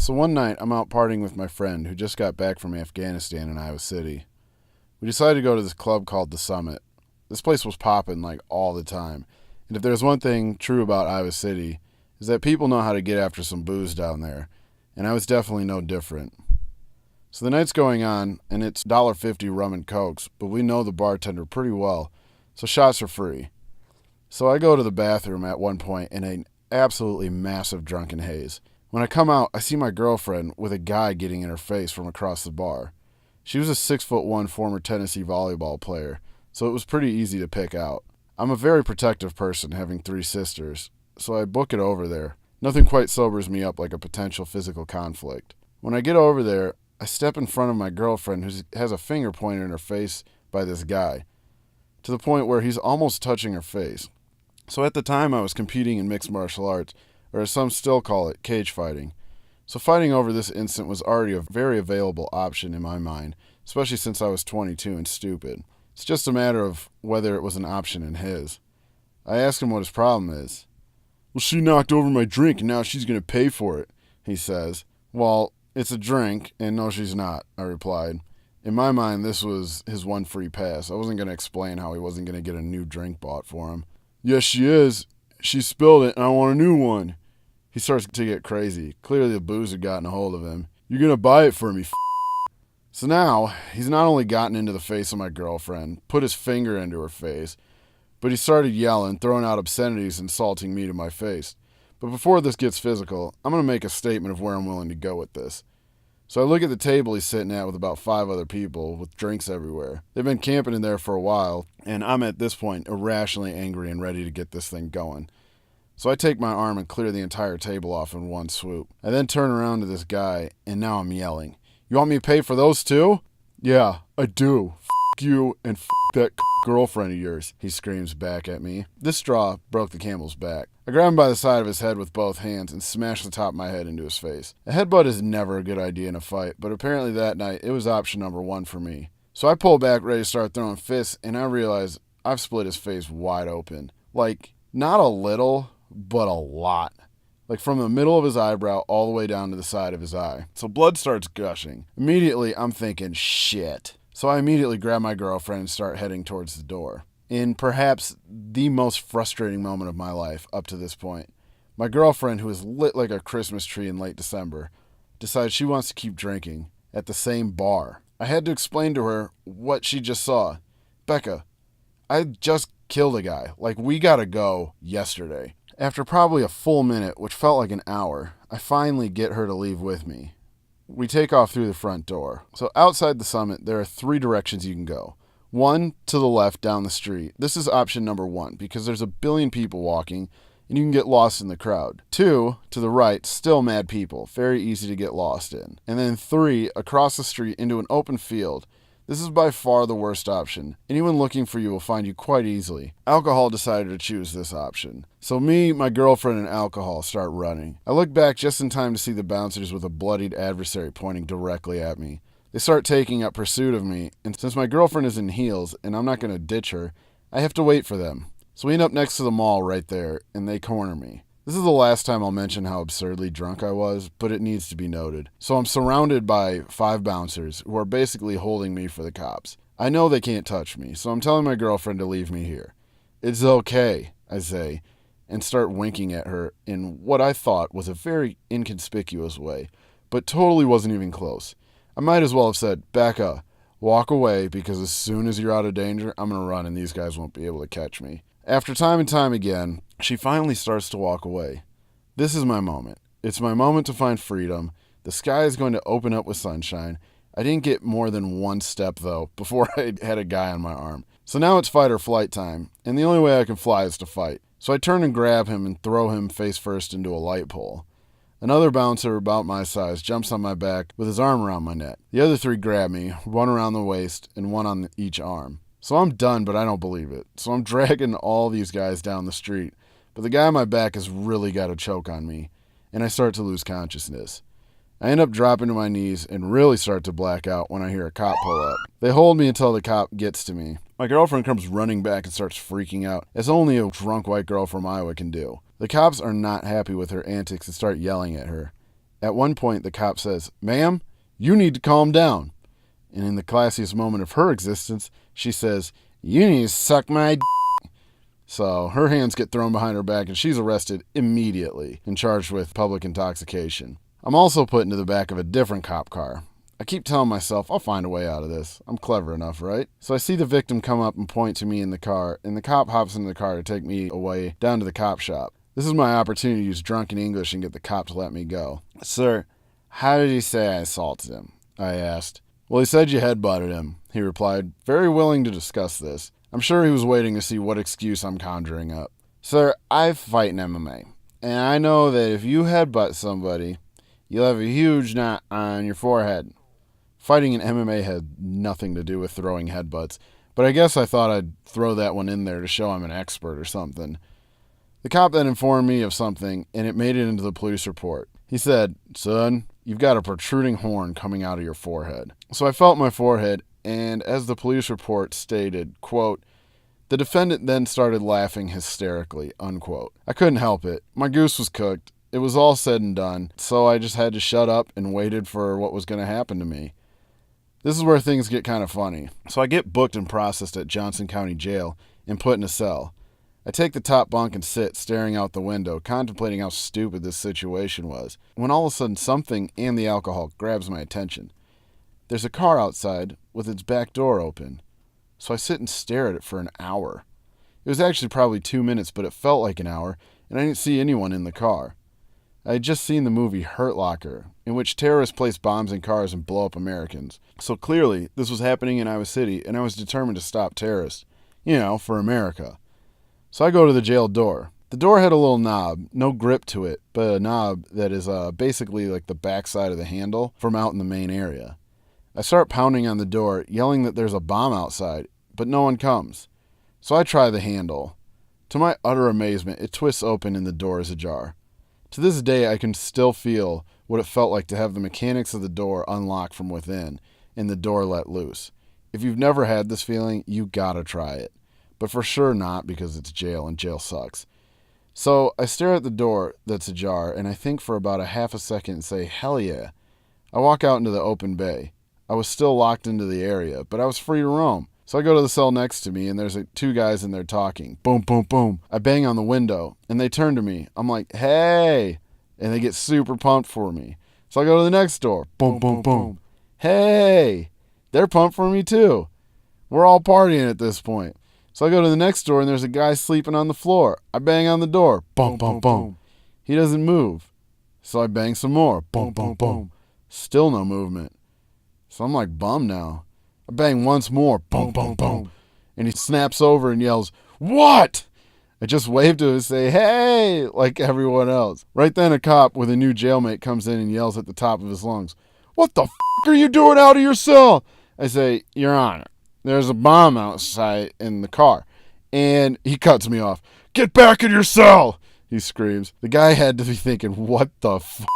So one night, I'm out partying with my friend who just got back from Afghanistan in Iowa City. We decided to go to this club called The Summit. This place was popping like all the time. And if there's one thing true about Iowa City, is that people know how to get after some booze down there. And I was definitely no different. So the night's going on, and it's $1.50 rum and cokes, but we know the bartender pretty well, so shots are free. So I go to the bathroom at one point in an absolutely massive drunken haze. When I come out, I see my girlfriend with a guy getting in her face from across the bar. She was a 6'1" former Tennessee volleyball player, so it was pretty easy to pick out. I'm a very protective person, having 3 sisters, so I book it over there. Nothing quite sobers me up like a potential physical conflict. When I get over there, I step in front of my girlfriend who has a finger pointed in her face by this guy, to the point where he's almost touching her face. So at the time I was competing in mixed martial arts, or as some still call it, cage fighting. So fighting over this incident was already a very available option in my mind, especially since I was 22 and stupid. It's just a matter of whether it was an option in his. I asked him what his problem is. "Well, she knocked over my drink and now she's going to pay for it," he says. "Well, it's a drink, and no, she's not," I replied. In my mind, this was his one free pass. I wasn't going to explain how he wasn't going to get a new drink bought for him. "Yes, she is. She spilled it, and I want a new one." He starts to get crazy. Clearly the booze had gotten a hold of him. "You're going to buy it for me, f***." So now, he's not only gotten into the face of my girlfriend, put his finger into her face, but he started yelling, throwing out obscenities, insulting me to my face. But before this gets physical, I'm going to make a statement of where I'm willing to go with this. So I look at the table he's sitting at with about 5 other people with drinks everywhere. They've been camping in there for a while, and I'm at this point irrationally angry and ready to get this thing going. So I take my arm and clear the entire table off in one swoop. I then turn around to this guy, and now I'm yelling. "You want me to pay for those too?" "Yeah, I do. F*** you and f*** that girlfriend of yours," he screams back at me. This straw broke the camel's back. I grab him by the side of his head with both hands and smash the top of my head into his face. A headbutt is never a good idea in a fight, but apparently that night it was option number 1 for me. So I pull back ready to start throwing fists, and I realize I've split his face wide open. Like, not a little, but a lot. Like from the middle of his eyebrow all the way down to the side of his eye. So blood starts gushing. Immediately, I'm thinking, shit. So I immediately grab my girlfriend and start heading towards the door. In perhaps the most frustrating moment of my life up to this point, my girlfriend, who is lit like a Christmas tree in late December, decides she wants to keep drinking at the same bar. I had to explain to her what she just saw. "Becca, I just killed a guy. Like, we gotta go yesterday." After probably a full minute, which felt like an hour, I finally get her to leave with me. We take off through the front door. So outside the summit, there are 3 directions you can go. 1, to the left down the street. This is option number 1 because there's a billion people walking and you can get lost in the crowd. 2, to the right, still mad people. Very easy to get lost in. And then 3, across the street into an open field. This is by far the worst option. Anyone looking for you will find you quite easily. Alcohol decided to choose this option. So me, my girlfriend, and alcohol start running. I look back just in time to see the bouncers with a bloodied adversary pointing directly at me. They start taking up pursuit of me, and since my girlfriend is in heels and I'm not going to ditch her, I have to wait for them. So we end up next to the mall right there, and they corner me. This is the last time I'll mention how absurdly drunk I was, but it needs to be noted. So I'm surrounded by 5 bouncers who are basically holding me for the cops. I know they can't touch me, so I'm telling my girlfriend to leave me here. "It's okay," I say, and start winking at her in what I thought was a very inconspicuous way, but totally wasn't even close. I might as well have said, "Becca, walk away, because as soon as you're out of danger, I'm going to run and these guys won't be able to catch me." After time and time again, she finally starts to walk away. This is my moment. It's my moment to find freedom. The sky is going to open up with sunshine. I didn't get more than 1 step, though, before I had a guy on my arm. So now it's fight or flight time, and the only way I can fly is to fight. So I turn and grab him and throw him face first into a light pole. Another bouncer about my size jumps on my back with his arm around my neck. The other 3 grab me, 1 around the waist and 1 on each arm. So I'm done, but I don't believe it. So I'm dragging all these guys down the street. But the guy on my back has really got a choke on me, and I start to lose consciousness. I end up dropping to my knees and really start to black out when I hear a cop pull up. They hold me until the cop gets to me. My girlfriend comes running back and starts freaking out, as only a drunk white girl from Iowa can do. The cops are not happy with her antics and start yelling at her. At one point, the cop says, "Ma'am, you need to calm down." And in the classiest moment of her existence, she says, "You need to suck my d." So her hands get thrown behind her back and she's arrested immediately and charged with public intoxication. I'm also put into the back of a different cop car. I keep telling myself I'll find a way out of this. I'm clever enough, right? So I see the victim come up and point to me in the car, and the cop hops into the car to take me away down to the cop shop. This is my opportunity to use drunken English and get the cop to let me go. "Sir, how did he say I assaulted him?" I asked. "Well, he said you headbutted him," he replied, very willing to discuss this. I'm sure he was waiting to see what excuse I'm conjuring up. "Sir, I fight in MMA, and I know that if you headbutt somebody, you'll have a huge knot on your forehead." Fighting in MMA had nothing to do with throwing headbutts, but I guess I thought I'd throw that one in there to show I'm an expert or something. The cop then informed me of something, and it made it into the police report. He said, "Son, you've got a protruding horn coming out of your forehead." So I felt my forehead, and as the police report stated, quote, "The defendant then started laughing hysterically," unquote. I couldn't help it. My goose was cooked. It was all said and done, so I just had to shut up and waited for what was going to happen to me. This is where things get kind of funny. So I get booked and processed at Johnson County Jail and put in a cell. I take the top bunk and sit staring out the window, contemplating how stupid this situation was, when all of a sudden something and the alcohol grabs my attention. There's a car outside with its back door open. So I sit and stare at it for an hour. It was actually probably 2 minutes, but it felt like an hour, and I didn't see anyone in the car. I had just seen the movie Hurt Locker, in which terrorists place bombs in cars and blow up Americans. So clearly, this was happening in Iowa City, and I was determined to stop terrorists. For America. So I go to the jail door. The door had a little knob, no grip to it, but a knob that is basically like the backside of the handle from out in the main area. I start pounding on the door, yelling that there's a bomb outside, but no one comes. So I try the handle. To my utter amazement, it twists open and the door is ajar. To this day, I can still feel what it felt like to have the mechanics of the door unlock from within and the door let loose. If you've never had this feeling, you gotta try it. But for sure not, because it's jail and jail sucks. So I stare at the door that's ajar and I think for about a half a second and say, hell yeah. I walk out into the open bay. I was still locked into the area, but I was free to roam. So I go to the cell next to me, and there's two guys in there talking. Boom, boom, boom. I bang on the window, and they turn to me. I'm like, hey! And they get super pumped for me. So I go to the next door. Boom, boom, boom. Hey! They're pumped for me, too. We're all partying at this point. So I go to the next door, and there's a guy sleeping on the floor. I bang on the door. Boom, boom, boom. He doesn't move. So I bang some more. Boom, boom, boom. Still no movement. So I'm like bummed now. I bang once more. Boom, boom, boom. And he snaps over and yells, "What?" I just wave to him and say, "Hey," like everyone else. Right then, a cop with a new jailmate comes in and yells at the top of his lungs, "What the f*** are you doing out of your cell?" I say, "Your Honor, there's a bomb outside in the car." And he cuts me off. "Get back in your cell," he screams. The guy had to be thinking, what the f***?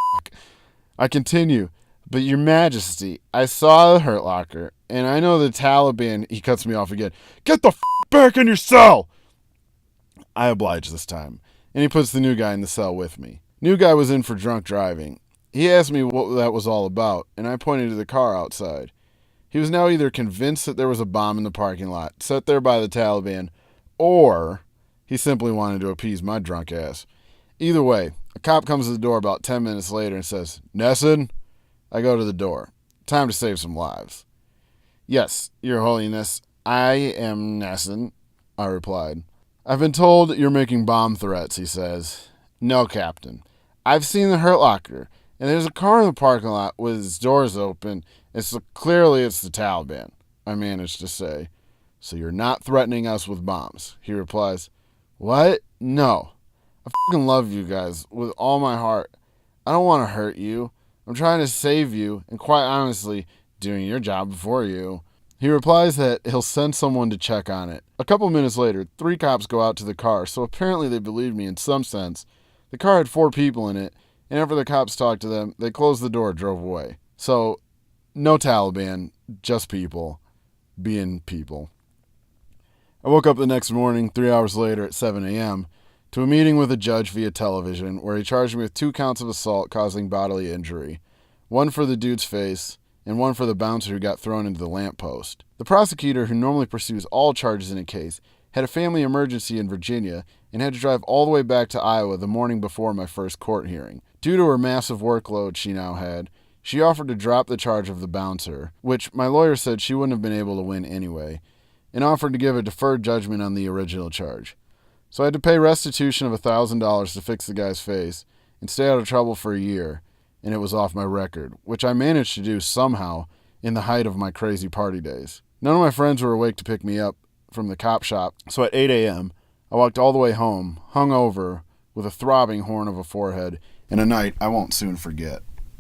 I continue. "But Your Majesty, I saw the Hurt Locker, and I know the Taliban." He cuts me off again. "Get the f*** back in your cell!" I oblige this time, and he puts the new guy in the cell with me. New guy was in for drunk driving. He asked me what that was all about, and I pointed to the car outside. He was now either convinced that there was a bomb in the parking lot, set there by the Taliban, or he simply wanted to appease my drunk ass. Either way, a cop comes to the door about 10 minutes later and says, "Nesson?" I go to the door. Time to save some lives. "Yes, Your Holiness, I am Nesson," I replied. "I've been told you're making bomb threats," he says. "No, Captain. I've seen the Hurt Locker, and there's a car in the parking lot with its doors open, and so clearly it's the Taliban," I managed to say. "So you're not threatening us with bombs," he replies. "What? No. I fucking love you guys with all my heart. I don't want to hurt you. I'm trying to save you, and quite honestly, doing your job before you." He replies that he'll send someone to check on it. A couple minutes later, 3 cops go out to the car, so apparently they believed me in some sense. The car had 4 people in it, and after the cops talked to them, they closed the door and drove away. So, no Taliban, just people being people. I woke up the next morning, 3 hours later at 7 a.m., to a meeting with a judge via television where he charged me with 2 counts of assault causing bodily injury, 1 for the dude's face and 1 for the bouncer who got thrown into the lamppost. The prosecutor, who normally pursues all charges in a case, had a family emergency in Virginia and had to drive all the way back to Iowa the morning before my first court hearing. Due to her massive workload she now had, she offered to drop the charge of the bouncer, which my lawyer said she wouldn't have been able to win anyway, and offered to give a deferred judgment on the original charge. So I had to pay restitution of $1,000 to fix the guy's face and stay out of trouble for a year, and it was off my record, which I managed to do somehow in the height of my crazy party days. None of my friends were awake to pick me up from the cop shop, so at 8 a.m., I walked all the way home, hungover, with a throbbing horn of a forehead, and a night I won't soon forget.